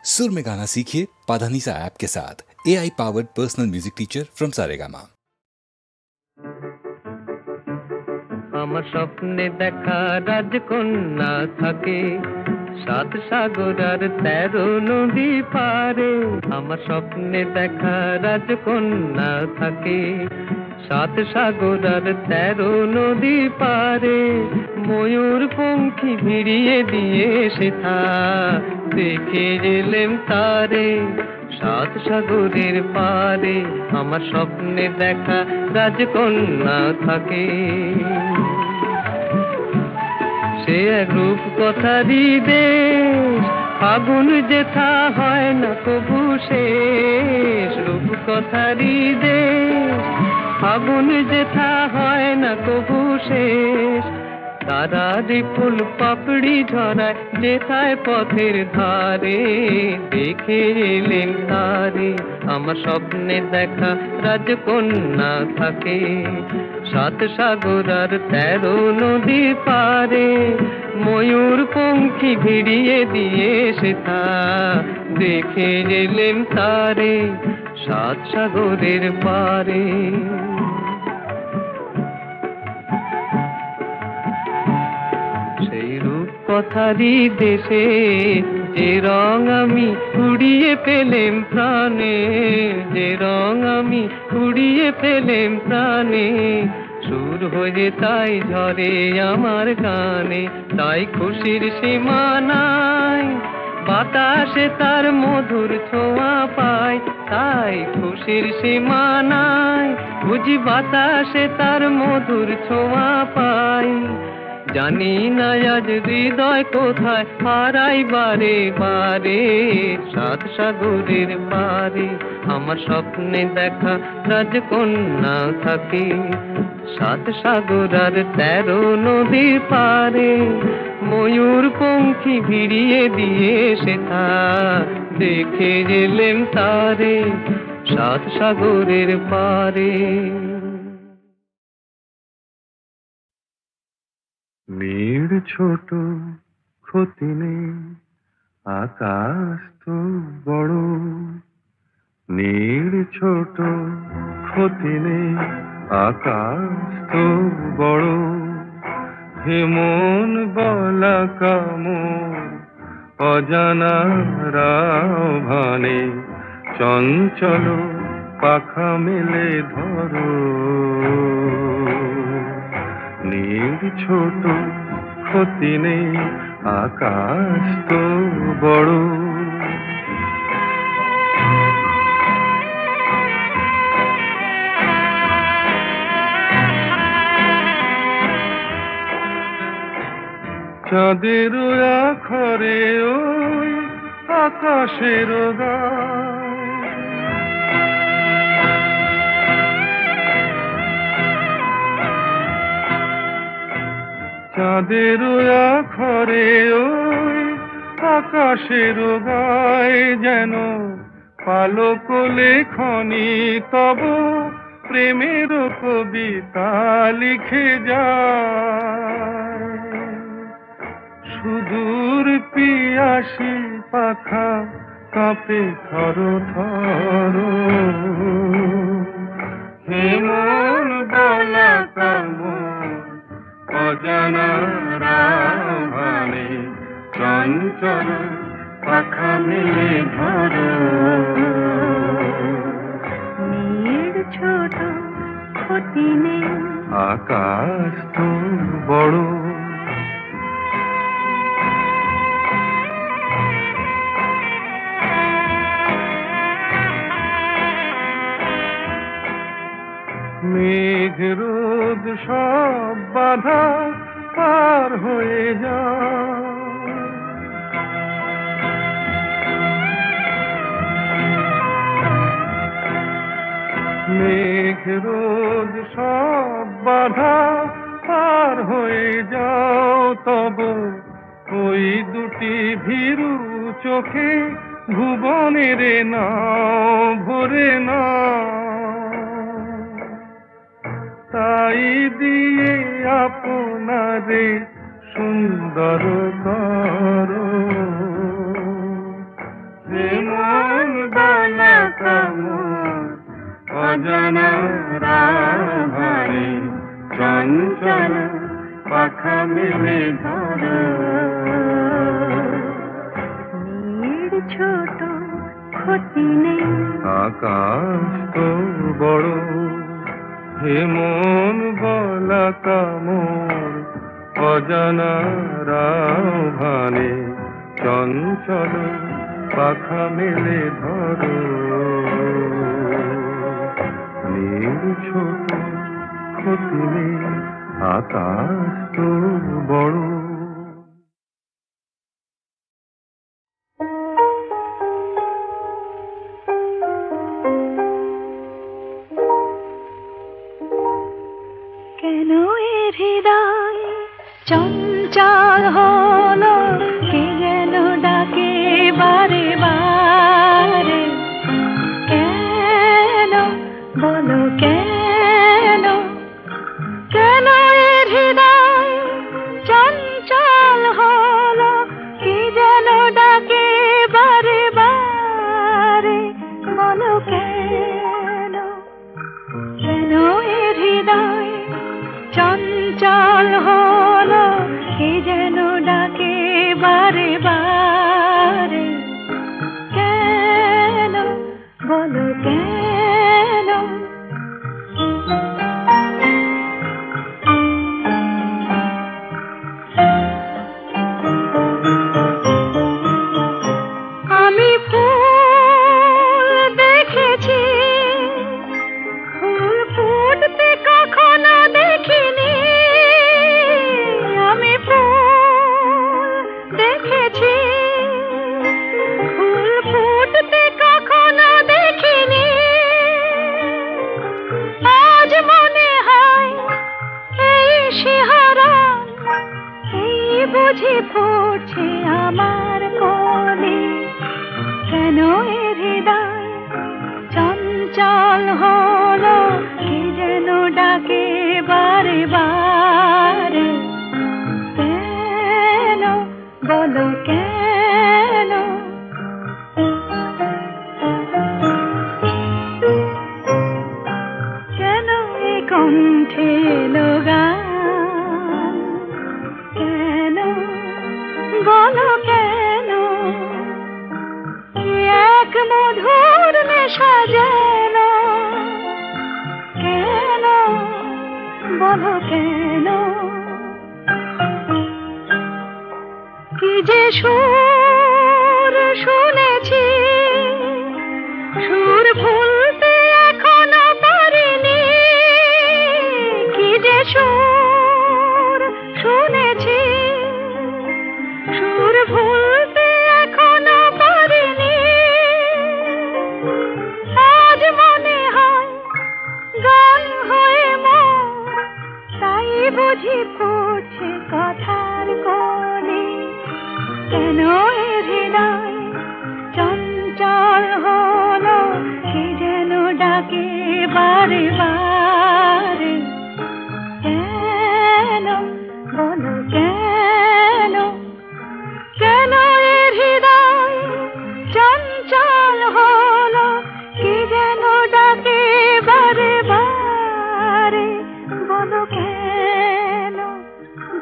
सुर में गाना सीखिए पाधानीसा ऐप के साथ। AI powered personal music teacher from Saregama. আমার স্বপ্নে দেখা রাজকন্যা থাকে সাত সাগর আর 13 নদী পারে। আমার স্বপ্নে দেখা রাজকন্যা থাকে সাত সাগর আর 13 নদী পারে। ময়ূর পঙ্খী ভিড়িয়ে দিয়ে সেথা দেখে এলেম তারে সাত সাগরের পারে। আমার স্বপ্নে দেখা রাজকন্যা থাকে। সে এক রূপ কথারই দেশ, ফাগুন যেথা হয় না কবু শেষ। রূপ কথারই দেশ, ফাগুন যেথা হয় না কবু শেষ। তারারি ফুল পাপড়ি ঝরায় যেথায় পথের ধারে দেখে এলেন তারে। আমার স্বপ্নে দেখা রাজকন্যা থাকে সাত সাগর আর 13 নদী পারে। ময়ূর পঙ্খী ভিড়িয়ে দিয়ে সেথা দেখে এলেন তারে সাত সাগরের পারে। সেই রূপ কথারই দেশে যে রং আমি কুড়িয়ে পেলেম প্রাণে, যে রং আমি কুড়িয়ে পেলেম প্রাণে। সুর হয়ে তাই ঝরে আমার গানে, তাই খুশির সীমা নাই। বাতাসে তার মধুর ছোঁয়া পাই, তাই খুশির সীমা নাই। বুঝি বাতাসে তার মধুর ছোঁয়া পাই। জানি না আজ হৃদয় কোথায় হারাই বারে বারে সাত সাগরের পারে। আমার স্বপ্নে দেখা রাজকন্যা থাকে সাত সাগর আর 13 নদীর পারে। ময়ূর পঙ্খী ভিড়িয়ে দিয়ে সেথা দেখে এলেম তারে সাত সাগরের পারে। নীড় ছোট ক্ষতি নেই, আকাশ তো বড়। নীড় ছোট ক্ষতি নেই, আকাশ তো বড়। হেমন বলা কামন অজানা রাভানে, চঞ্চল পাখা মেলে ধরো। নীড় ছোট ক্ষতি নেই, আকাশ তো বড়। চাঁদের আখরে ওই আকাশের গায়, চাঁদের আখরে ওই আকাশের গায়। যেন পালক লেখনি তব প্রেমের কবিতা লিখে যায়। সুদূর পিয়াসী পাখা কাঁপে থর থর। হেমন বলা কামন অজানা রাভানে, চঞ্চল পাখা মেলে ধরো। নীড় ছোট ক্ষতি নেই, আকাশ তো বড়। মেঘ রোদ সব বাধা পার হয়ে যায়। মেঘ রোদ সব বাধা পার হয়ে যাও। তব ওই দুটি ভীরু চোখে ভুবনের নাও ভরে না। তাই দিয়ে আপনারে সুন্দর করো। হে অজানার আধারে চঞ্চল পাখা মেলে ধরো। মেয়ের ছোট ক্ষতি নেই, আকাশ তো বড়, হে মন বলা কামর অজানার আহ্বানে চঞ্চল পাখা মেলে ধরো। নীল ছোট ক্ষতি নেই, আকাশ তো বড়। কেন এ হৃদয় চঞ্চল হলো, কে যেন ডাকে বারে বারে। কেন বলো কেন, কেন এ হৃদয় চঞ্চল হলো, কে যেন ডাকে বারে বারে। বলো কেন, কেন এ হৃদয় চঞ্চল হলো, কে যেন ডাকে বারে বারে। কেন বলো কেন, আমি ফুল দেখেছি, ফুল ফুটতে কখনো দেখিনি। আমি ফুল দেখেছি, ফুল ফুটতে কখনো দেখিনি। আজ মনে হয় এই শিহরণ, এই বুঝি ফুটছে আমার কোলে। কেন এ হৃদয় চঞ্চল হলো, কে যেন ডাকে বারে বারে। কেন বলো কেন, কেন এ কণ্ঠে গান। কেন বলো কেন, এক মধুর নেশা যেন। কেন বলো কেন, কি যে সুর শুনেছি, সুর ভুলতে এখনো পারিনি। কি যে সুর শুনেছি, সুর ভুলতে এখনো পারিনি। আজ মনে হয় গান হয়ে মন, তাই বুঝি ফুটছে কথার কোলে। কেন এ হৃদয় চঞ্চল হলো, কে যেন ডাকে বারে বারে। কেন বলো কেন, কেন এ হৃদয় চঞ্চল হলো, কে যেন ডাকে বারে বারে। বলো কেন,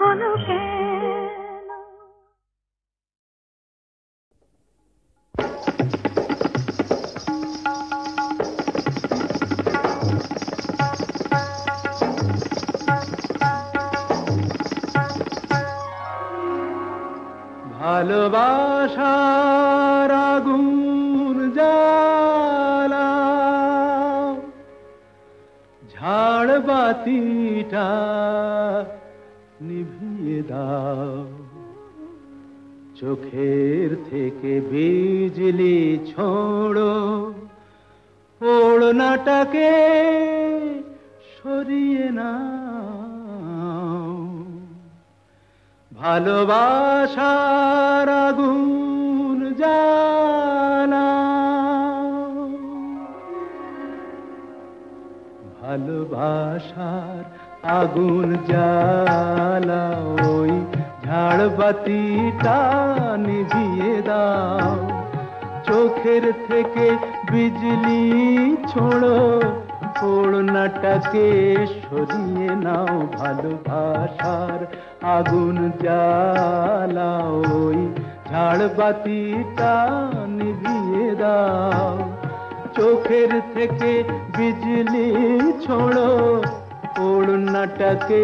বলো কেন। ভালোবাসার আগুন জ্বালা, ঝাড় বাতিটা নিভিয়ে দাও। চোখের থেকে বিজলি ছোড়ো, ওড়নাটাকে সরিয়ে নাও। ভালোবাসার আগুন জ্বালা, ভালোবাসার আগুন জ্বালা। ওই ঝাড়বাতিটা নিভিয়ে দাও। চোখের থেকে বিজলি ছোড়ো, ওড়নাটাকে সরিয়ে নাও, ভালোবাসার আগুন জ্বালাও, ওই ঝাড়বাতিটা নিভিয়ে দাও। চোখের থেকে বিজলি ছোড়ো, ওড়নাটাকে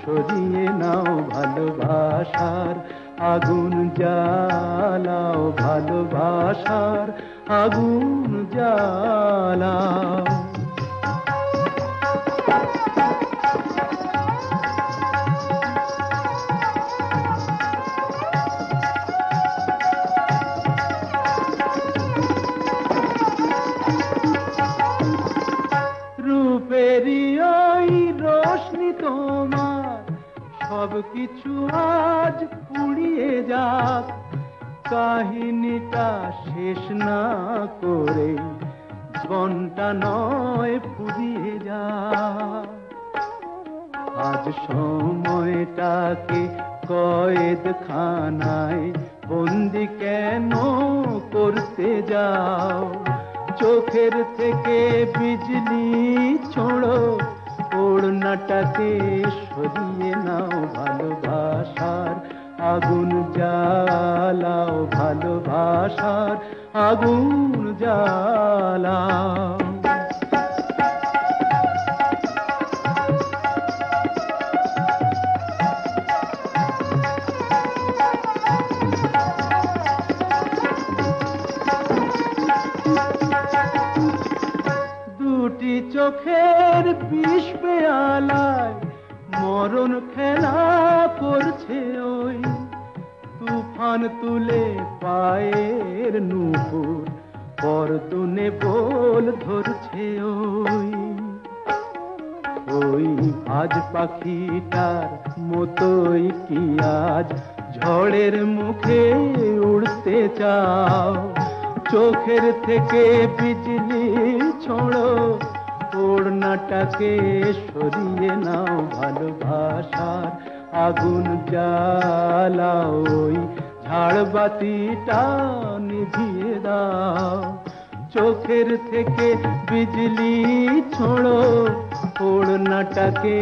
সরিয়ে নাও, ভালোবাসার আগুন জ্বালাও, ভালোবাসার আগুন জ্বালাও। রূপেরই ওই রোশনি তোমার সব কিছু আজ পুড়িয়ে যাক, কাহিনীটা শেষ না করে জীবনটা নয় ফুরিয়ে যাক। আজ সময়টাকে কয়েদখানায় বন্দি কেন করতে যাও? চোখের থেকে বিজলি ছোড়ো, ওড়নাটাকে সরিয়ে নাও, ভালোবাসার আগুন জ্বালাও, ভালোবাসার আগুন জ্বালাও। দুটি চোখের বিষ পেয়ালায় মরণ খেলা করছে ওই, তুফান তুলে পায়ের নুপুর পরদুনে বল ধরছে ওই। ওই আজ পাখিটার মতোই কি আজ ঝড়ের মুখে উড়তে চাও? চোখের থেকে বিজলি ছোড়ো, ওড়নাটাকে সরিয়ে নাও, ভালোবাসার আগুন জ্বালাও, ওই ঝাড়বাতিটা নিভিয়ে দাও। চোখের থেকে বিজলি ছোড়ো, ওড়নাটাকে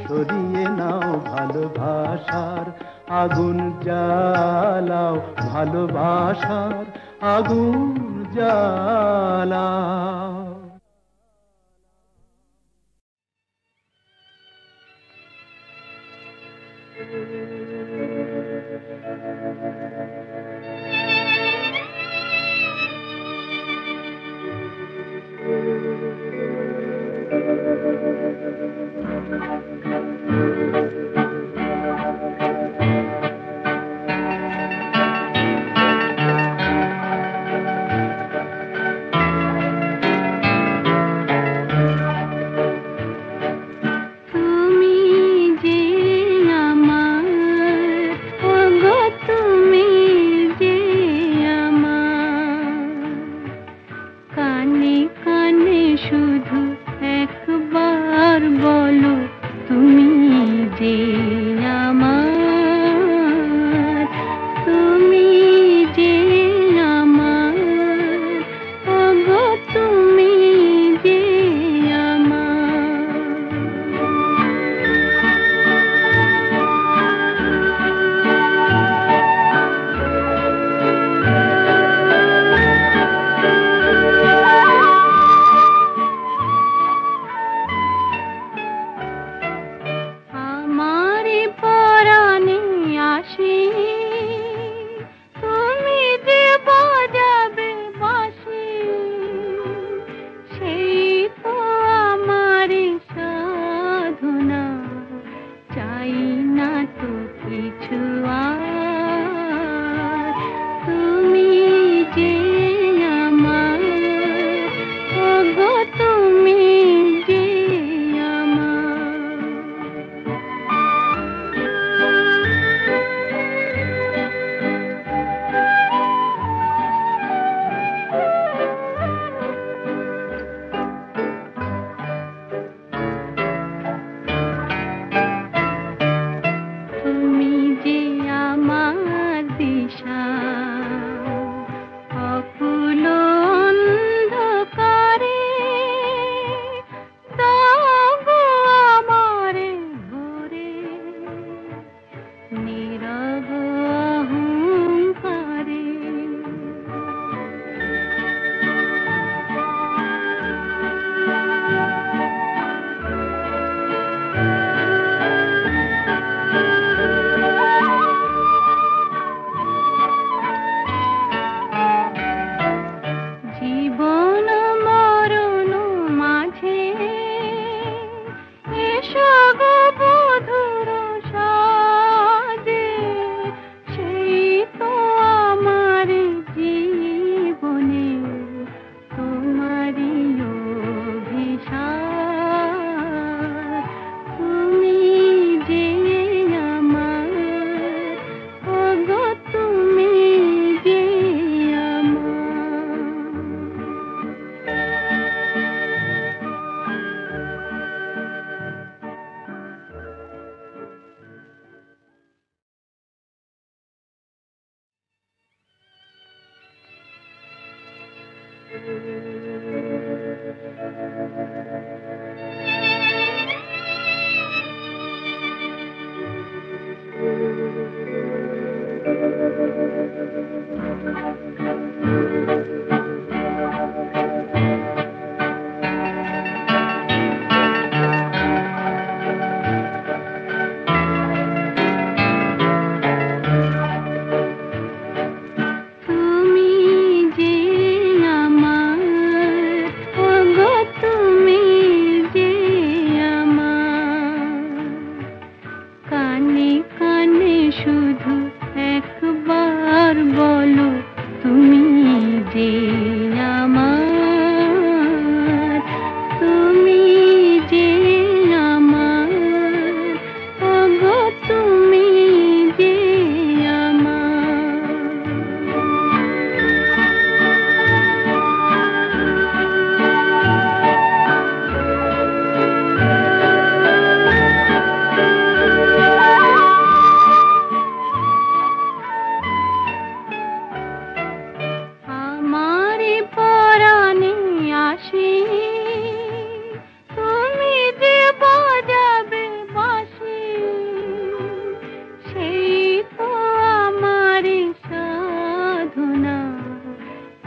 সরিয়ে নাও, ভালোবাসার আগুন জ্বালাও, ভালোবাসার আগুন জ্বালাও।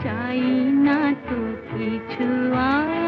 চাই না তো কিছু আর